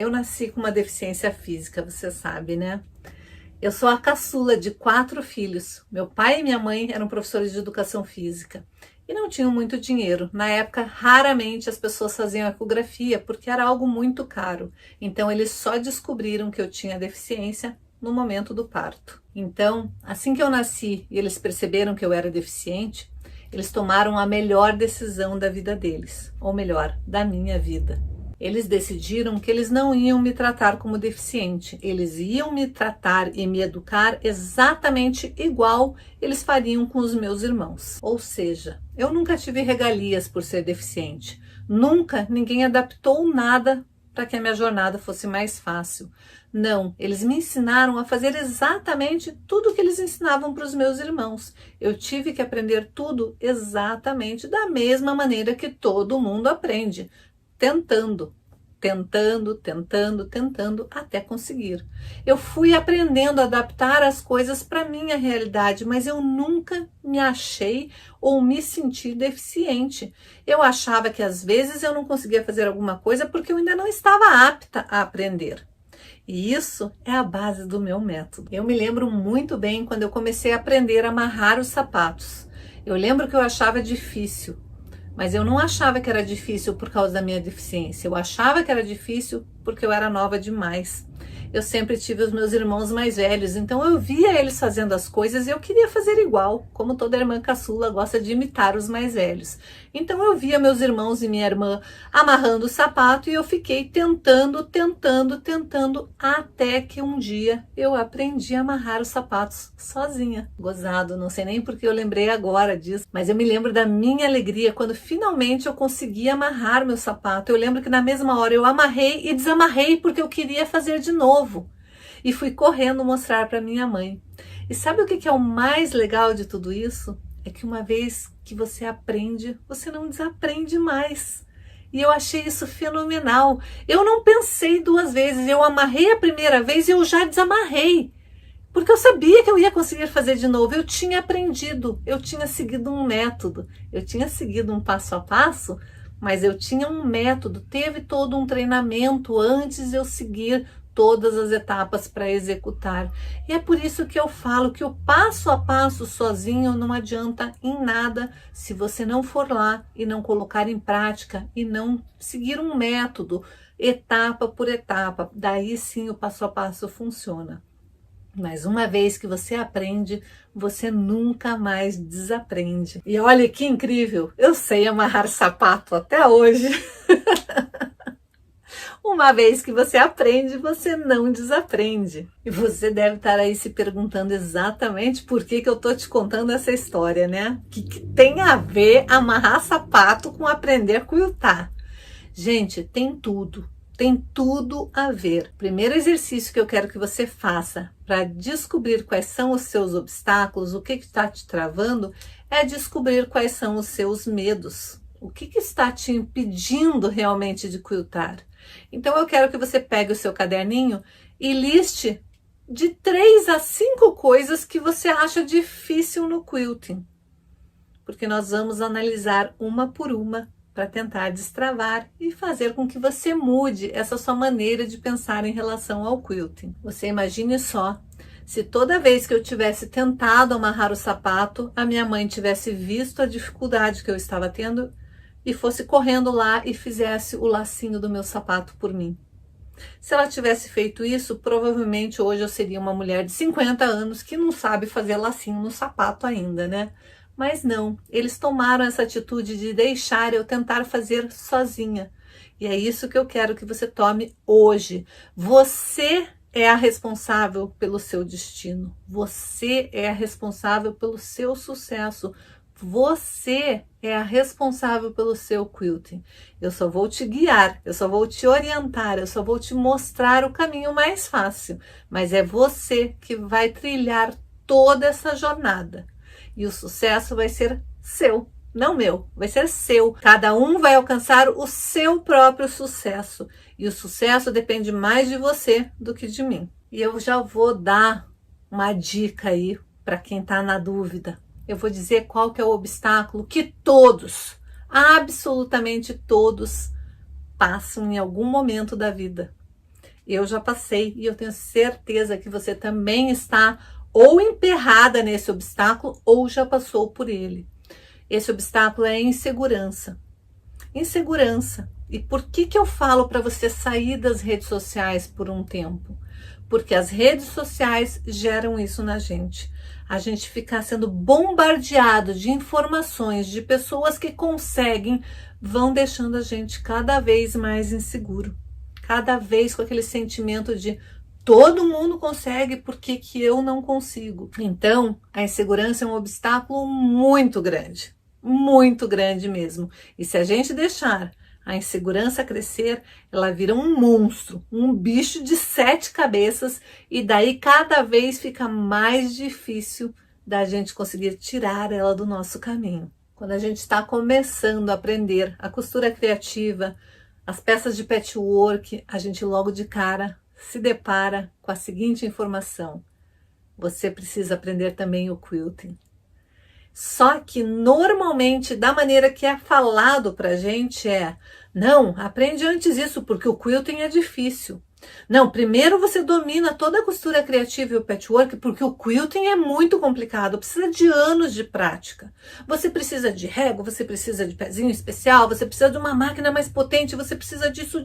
Eu nasci com uma deficiência física, você sabe, né? Eu sou a caçula de 4 filhos. Meu pai e minha mãe eram professores de educação física e não tinham muito dinheiro. Na época, raramente as pessoas faziam ecografia porque era algo muito caro. Então, eles só descobriram que eu tinha deficiência no momento do parto. Então, assim que eu nasci e eles perceberam que eu era deficiente, eles tomaram a melhor decisão da vida deles, ou melhor, da minha vida. Eles decidiram que eles não iam me tratar como deficiente, eles iam me tratar e me educar exatamente igual eles fariam com os meus irmãos. Ou seja, eu nunca tive regalias por ser deficiente, nunca ninguém adaptou nada para que a minha jornada fosse mais fácil. Não, eles me ensinaram a fazer exatamente tudo o que eles ensinavam para os meus irmãos. Eu tive que aprender tudo exatamente da mesma maneira que todo mundo aprende. Tentando, até conseguir. Eu fui aprendendo a adaptar as coisas para minha realidade, mas eu nunca me achei ou me senti deficiente. Eu achava que às vezes eu não conseguia fazer alguma coisa porque eu ainda não estava apta a aprender. E isso é a base do meu método. Eu me lembro muito bem quando eu comecei a aprender a amarrar os sapatos. Eu lembro que eu achava difícil. Mas eu não achava que era difícil por causa da minha deficiência. Eu achava que era difícil porque eu era nova demais. Eu sempre tive os meus irmãos mais velhos, então eu via eles fazendo as coisas e eu queria fazer igual, como toda irmã caçula gosta de imitar os mais velhos. Então eu via meus irmãos e minha irmã amarrando o sapato e eu fiquei tentando, até que um dia eu aprendi a amarrar os sapatos sozinha. Gozado, não sei nem porque eu lembrei agora disso, mas eu me lembro da minha alegria quando finalmente eu consegui amarrar meu sapato. Eu lembro que na mesma hora eu amarrei e desamarrei porque eu queria fazer de novo. E fui correndo mostrar para minha mãe. E sabe o que é o mais legal de tudo isso? É que uma vez que você aprende, você não desaprende mais. E eu achei isso fenomenal. Eu não pensei 2 vezes, eu amarrei a primeira vez e eu já desamarrei. Porque eu sabia que eu ia conseguir fazer de novo. Eu tinha aprendido, eu tinha seguido um método, eu tinha seguido um passo a passo, mas eu tinha um método, teve todo um treinamento antes de eu seguir todas as etapas para executar. E é por isso que eu falo que o passo a passo sozinho não adianta em nada se você não for lá e não colocar em prática e não seguir um método, etapa por etapa. Daí sim o passo a passo funciona. Mas uma vez que você aprende, você nunca mais desaprende. E olha que incrível, eu sei amarrar sapato até hoje. Uma vez que você aprende, você não desaprende. E você deve estar aí se perguntando exatamente por que eu tô te contando essa história, né? O que tem a ver amarrar sapato com aprender a quiltar? Gente, tem tudo. Tem tudo a ver. Primeiro exercício que eu quero que você faça para descobrir quais são os seus obstáculos, o que está te travando, é descobrir quais são os seus medos. O que está te impedindo realmente de quiltar? Então eu quero que você pegue o seu caderninho e liste de 3 a 5 coisas que você acha difícil no quilting. Porque nós vamos analisar uma por uma para tentar destravar e fazer com que você mude essa sua maneira de pensar em relação ao quilting. Você imagine só, se toda vez que eu tivesse tentado amarrar o sapato, a minha mãe tivesse visto a dificuldade que eu estava tendo e fosse correndo lá e fizesse o lacinho do meu sapato por mim. Se ela tivesse feito isso, provavelmente hoje eu seria uma mulher de 50 anos que não sabe fazer lacinho no sapato ainda, né? Mas não, eles tomaram essa atitude de deixar eu tentar fazer sozinha. E é isso que eu quero que você tome hoje. Você é a responsável pelo seu destino. Você é a responsável pelo seu sucesso. Você é a responsável pelo seu quilting. Eu só vou te guiar, eu só vou te orientar, eu só vou te mostrar o caminho mais fácil. Mas é você que vai trilhar toda essa jornada. E o sucesso vai ser seu, não meu, vai ser seu. Cada um vai alcançar o seu próprio sucesso. E o sucesso depende mais de você do que de mim. E eu já vou dar uma dica aí para quem está na dúvida. Eu vou dizer qual que é o obstáculo que todos, absolutamente todos, passam em algum momento da vida. Eu já passei e eu tenho certeza que você também está ou emperrada nesse obstáculo ou já passou por ele. Esse obstáculo é a insegurança. Insegurança. E por que eu falo para você sair das redes sociais por um tempo? Porque as redes sociais geram isso na gente. A gente ficar sendo bombardeado de informações de pessoas que conseguem, vão deixando a gente cada vez mais inseguro. Cada vez com aquele sentimento de todo mundo consegue, por que eu não consigo? Então, a insegurança é um obstáculo muito grande mesmo. E se a gente deixar a insegurança crescer, ela vira um monstro, um bicho de 7 cabeças, e daí cada vez fica mais difícil da gente conseguir tirar ela do nosso caminho. Quando a gente está começando a aprender a costura criativa, as peças de patchwork, a gente logo de cara se depara com a seguinte informação: você precisa aprender também o quilting. Só que normalmente, da maneira que é falado pra gente não, aprende antes isso, porque o quilting é difícil. Não, primeiro você domina toda a costura criativa e o patchwork, porque o quilting é muito complicado, precisa de anos de prática. Você precisa de régua, você precisa de pezinho especial, você precisa de uma máquina mais potente, você precisa disso.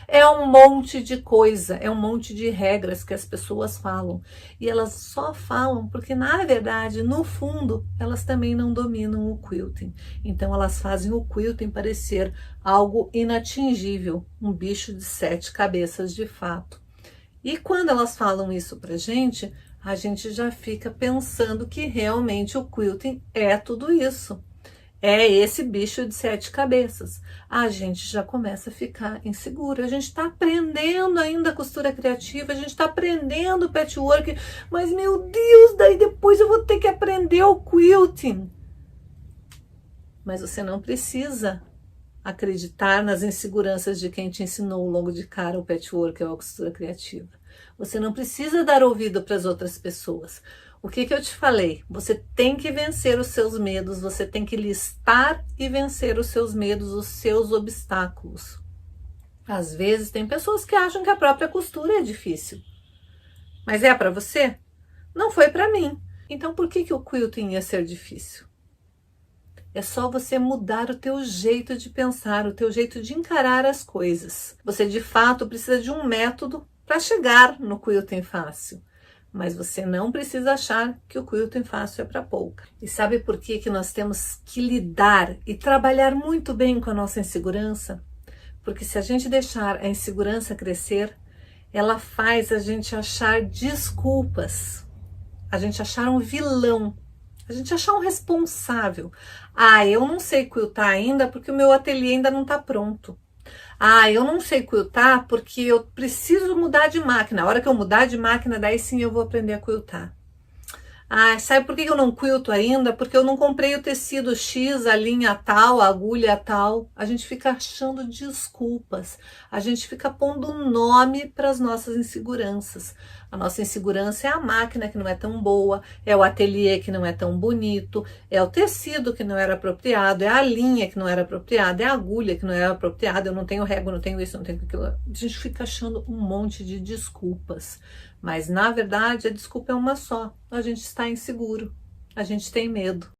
É um monte de coisa, é um monte de regras que as pessoas falam. E elas só falam porque, na verdade, no fundo, elas também não dominam o quilting. Então, elas fazem o quilting parecer algo inatingível, um bicho de 7 cabeças de fato. E quando elas falam isso pra gente, a gente já fica pensando que realmente o quilting é tudo isso. É esse bicho de 7 cabeças. A gente já começa a ficar inseguro. A gente está aprendendo ainda a costura criativa, a gente está aprendendo o patchwork, mas meu Deus, daí depois eu vou ter que aprender o quilting. Mas você não precisa acreditar nas inseguranças de quem te ensinou logo de cara o patchwork ou a costura criativa. Você não precisa dar ouvido para as outras pessoas. O que eu te falei? Você tem que vencer os seus medos, você tem que listar e vencer os seus medos, os seus obstáculos. Às vezes tem pessoas que acham que a própria costura é difícil. Mas é para você? Não foi para mim. Então por que o quilting ia ser difícil? É só você mudar o teu jeito de pensar, o teu jeito de encarar as coisas. Você de fato precisa de um método para chegar no quilting fácil. Mas você não precisa achar que o quilting fácil é para pouca. E sabe por que nós temos que lidar e trabalhar muito bem com a nossa insegurança? Porque se a gente deixar a insegurança crescer, ela faz a gente achar desculpas, a gente achar um vilão, a gente achar um responsável. Eu não sei quiltar ainda porque o meu ateliê ainda não está pronto. Eu não sei quiltar porque eu preciso mudar de máquina. A hora que eu mudar de máquina, daí sim eu vou aprender a quiltar. Sabe por que eu não quilto ainda? Porque eu não comprei o tecido X, a linha tal, a agulha tal. A gente fica achando desculpas. A gente fica pondo um nome para as nossas inseguranças. A nossa insegurança é a máquina que não é tão boa, é o ateliê que não é tão bonito, é o tecido que não era apropriado, é a linha que não era apropriada, é a agulha que não era apropriada, eu não tenho régua, não tenho isso, não tenho aquilo. A gente fica achando um monte de desculpas. Mas, na verdade, a desculpa é uma só. A gente está inseguro, a gente tem medo.